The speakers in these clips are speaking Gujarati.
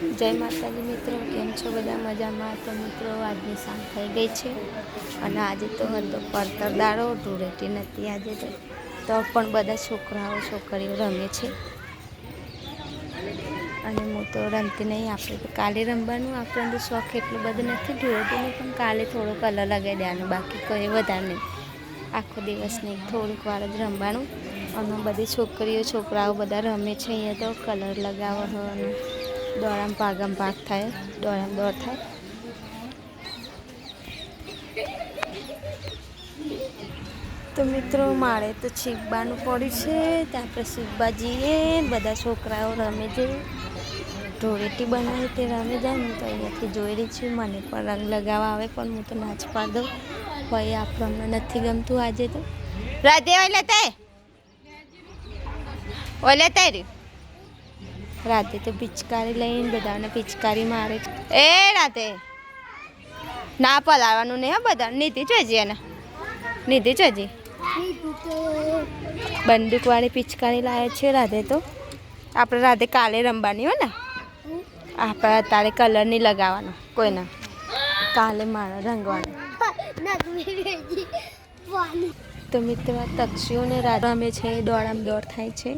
જય માતાજી મિત્રો, કેમ છો બધા? મજામાં? તો મિત્રો આજની સાંજ થઈ ગઈ છે અને આજે તો હતો પડતર દાડો, ધૂળેટી નથી આજે તો પણ બધા છોકરાઓ છોકરીઓ રમે છે અને હું તો રમતી નહીં. આપણે તો કાલે રમવાનું, આપણને શોખ એટલો બધો નથી ધૂળેટીનો, પણ કાલે થોડો કલર લગાવી દેવાનો, બાકી કોઈ વધારે નહીં. આખો દિવસ નહીં, થોડુંક વાર જ રમવાનું. અને બધી છોકરીઓ છોકરાઓ બધા રમે છે. અહીંયા તો કલર લગાવવાનો, દોડામાં ભાગમ ભાગ થાય, દોડામાં દોડ થાય. તો મિત્રો મારે તો શીખવાનું પડ્યું છે, ત્યાં આપણે શીખવા જઈએ. બધા છોકરાઓ રમે છે, ધૂળેટી બનાવે તે રમે જાય. હું તો અહીંયાથી જોઈ રહી છું, મને પણ રંગ લગાવવા આવે પણ હું તો નાચ પાડ દઉં. ભાઈ આપણને નથી ગમતું આજે તો. રાધે ઓલે તે રહ્યું. રાતે તો પિચકારી લઈને બધાને પિચકારી મારે છે. એ રાતે ના પલાળવાનું નહીં, હા બધા નીતિ જોજી. એને નીતિ જોજી બંદૂકવાળી પિચકારી લાવે છે રાધે. તો આપણે રાધે કાલે રમવાની હોય ને, આપણે અત્યારે કલર નહીં લગાવવાનો કોઈના, કાલે મારે રંગવાનું. તો મિત્રો તક્ષીઓને રાધા રમે છે, દોડામાં દોડ થાય છે.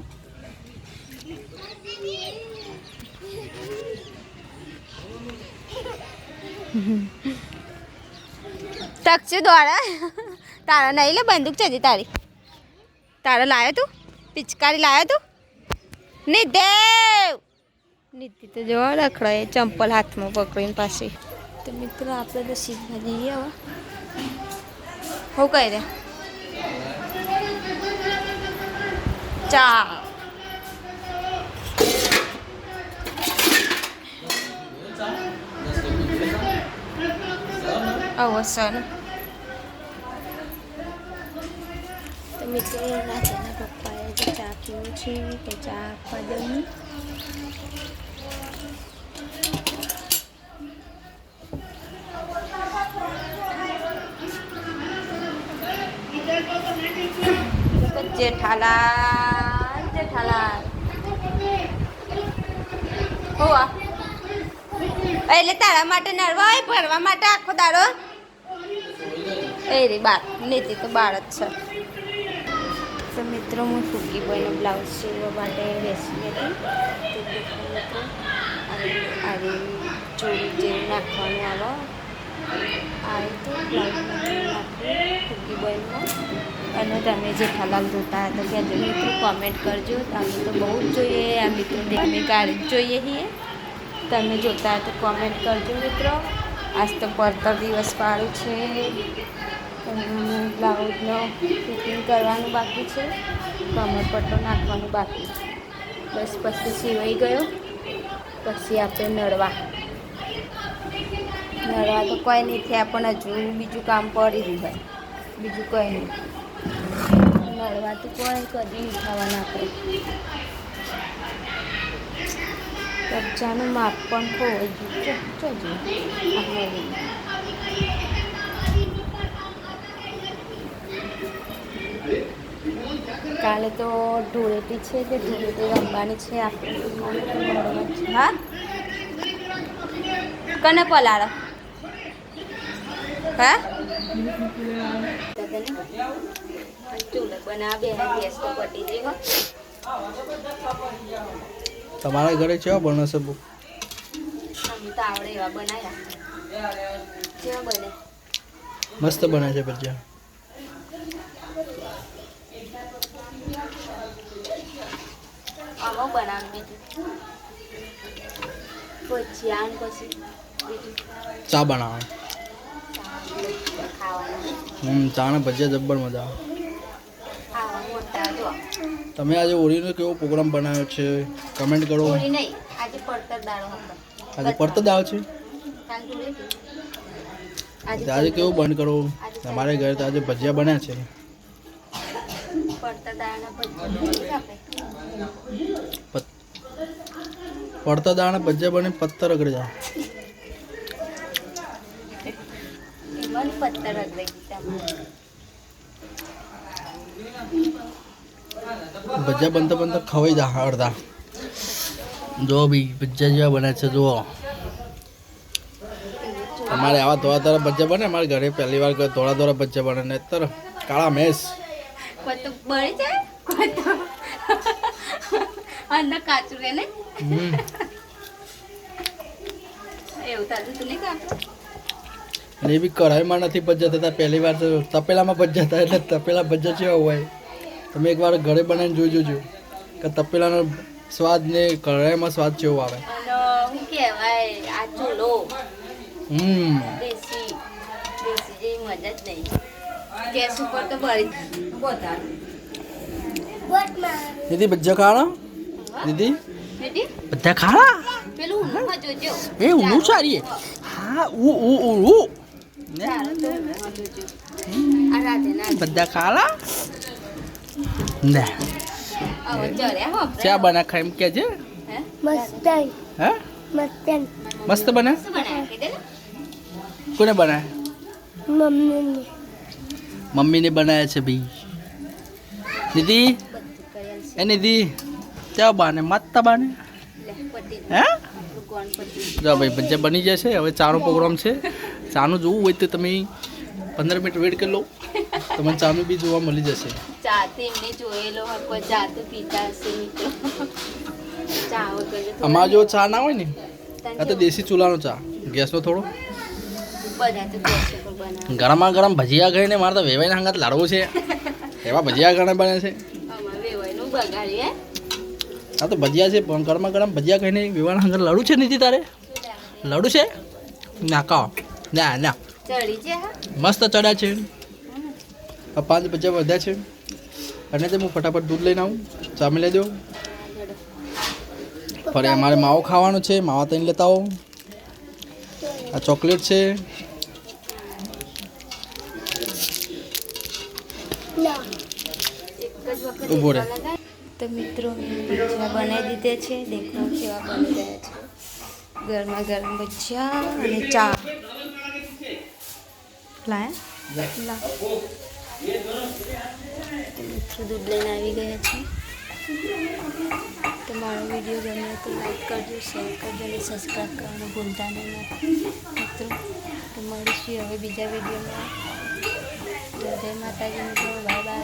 તક્ષી દોડા તારા નહીં લે બંદૂક છે તારી. તારા લાવ્યો તું પિચકારી લાવ્યો તું? નિદેવ નીતિ તો જોવા રખડાય ચંપલ હાથમાં પકડીને પાછી. તો મિત્રો આપણે તો શીખવા જઈએ. હવે હું કહી દે ચા અવસર. તો મિત્રો રાજાના પપ્પાએ જે ચા પીવું છે તો ચા આપવા દઉં. જેઠાલાલ જેઠાલાલ હોવા એટલે તારા માટે નરવા હોય ભરવા માટે આખો દાડો એ રે બાર નીતિ તો બાર જ છે. તો મિત્રો હું ફૂકીભાઈનો બ્લાઉઝ સીવવા માટે બેસી હતી. મિત્રો આજે ચોરી જેવું નાખવાનું આવે આ તો બ્લાઉઝમાં નાખ્યું ફૂકીભાઈમાં. અને તમે જેઠાલાલ જોતા હતા કહેજો મિત્રો, કોમેન્ટ કરજો. તમે તો બહુ જ જોઈએ આ મિત્રો, અમે ગાડી જ જોઈએ છીએ. તમે જોતા તો કોમેન્ટ કરજો મિત્રો. આજ તો પડતર દિવસ પાડું છે, બ્લાઉઝનો ફિટિંગ કરવાનું બાકી છે, કમર પટ્ટો નાખવાનું બાકી. બસ પછી સિવાઈ ગયો, પછી આપણે નળવા તો કોઈ નહીં થયા, પણ હજુ બીજું કામ પડી રહ્યું હોય, બીજું કોઈ નહીં. નળવા તો કોઈ કદી નહીં થવાના આપણે. કબજાનું માપ પણ ખોવાઈ ગયું જોજો. કાલે તો ધૂળેટી છે, તે ધૂળેટી રમવાની છે આપણે. હા કને પલાળો હા ચૂલે બના બે ગેસ તો પટી જઈ. તમારા ઘરે કેવા બને છે? અમે તો આવડે એવા બનાવ્યા. કેવા બને? મસ્ત બને છે ભજીયા. આમાં બનાવ બીજું ભજીયા ને પછી બીજું ચા બનાવે. ચા ને ભજીયા જબ્બર મજા આવે. તમે આજે હોળીનો કેવો પ્રોગ્રામ બનાવ્યો છે કમેન્ટ કરો. આજે પડતર દાડો હતો. આજે પડતર દાડો છે. આજે કેવું બંધ કરો. તમારે ઘરે તો આજે ભજીયા બન્યા છે. પડતર દાળના ભજીયા બને પત્તર રગડી જાવ. પત્તર રગડી ભજીયા બનતા બનતા ખવાઈ જા અડધા. જો બી ભજીયા જેવા બને છે જુઓ. અમારે આવા ધોળા ધોળા ભજીયા બને. અમારે ઘરે પહેલી વાર ધોળા ધોળા ભજીયા બને ને અત્યારે કાળા મેસ. કોઈ તો બળી જાય, કોઈ તો અંદર કાચું રહે ને એવું તાજું તું નહીં કાપડું. અને એ બી કઢાઈમાં નથી ભજીયા થતા. પહેલી વાર તો તપેલામાં ભજીયા થાય. એટલે તપેલા ભજીયા કેવા હોય તમે એકવાર ઘરે બનાવીને જોઈ જોજો કે તપેલાનો સ્વાદ ને કઢાઈમાં સ્વાદ કેવો આવે. અને શું કહેવાય આ ચૂલો દેશી દેશી જેવી મજા જ નહીં. ગેસ ઉપર તો બળી બધા દીદી ભજીયા ખાણા દીદી બેટી બધા ખાણા પેલું ઊંઘમાં જોજો. એ ઊનું સારી હા ચાલો તો ઊંઘમાં જોજો. આ રાધે ના બધા ખાલા ને આવો ચર્યા હો ચા બના ખાઈ એમ કે છે. હે મસ્તન હા મસ્તન મસ્ત બને. શું બનાવ્યા કીધે ને કોને બનાય? મમ્મીને મમ્મીને બનાયા છે ભાઈ. દીદી બધું કરેલ છે. એ દીદી ચા બાને મસ્ત બાને લે પતી હે ગોણ પતી. જો ભાઈ ભજીયા બની જશે. હવે ચાનો પ્રોગ્રામ છે. ચાનું જોવું હોય તો તમે 15 મિનિટ વેઇટ કરી લો. તમને ચાનું બી જોવા મળી જશે. ચા તો એમને જોયેલો હોય કોઈ ચા તો પીતા હશે મિત્રો. ચા વગર તો અમારા જો ચા ના હોય ને આ તો દેશી ચૂલાનો ચા ગેસનો થોડો. બધા તો ગેસ ઉપર બનાવે. ગરમા ગરમ ભજીયા ખાઈને મારે તો વેવાઈને હંગાત લાડવો છે. એવા ભજીયા ઘણા બને છે. અમારે વેવાયનું બગાડી હે આ તો ભજીયા છે પણ ગરમા ગરમ ભજીયા ખાઈને વેવાના હંગાત લાડુ છે નથી તારે? લાડુ છે ના કાઓ ના ના ચડી છે હા મસ્ત ચડ્યા છે. આ 5 ભજીયા વધ્યા છે. અને તે હું ફટાફટ દૂધ લઈને આવું. ચામી લઈ દો. ફરી અમારે માવો ખાવાનો છે. માવા તઈને લેતા આવો. આ ચોકલેટ છે. એક જ વખત ઊભો રહે. તો મિત્રો ભજીયા બનાવી દીધે છે. દેખો કેવા બની રહ્યા છે. ગરમા ગરમ ભજીયા અને ચા લાયા લા તો મિત્રો દૂધ લઈને આવી ગયા છે. તો મારો વિડીયો ગમે તો લાઈક કરજો, શેર કરજો અને સબસ્ક્રાઈબ કરવાનું ભૂલતા નહીં મિત્રો. તો મળીશું હવે બીજા વિડીયોમાં. જય માતાજી મિત્રો, બાય બાય.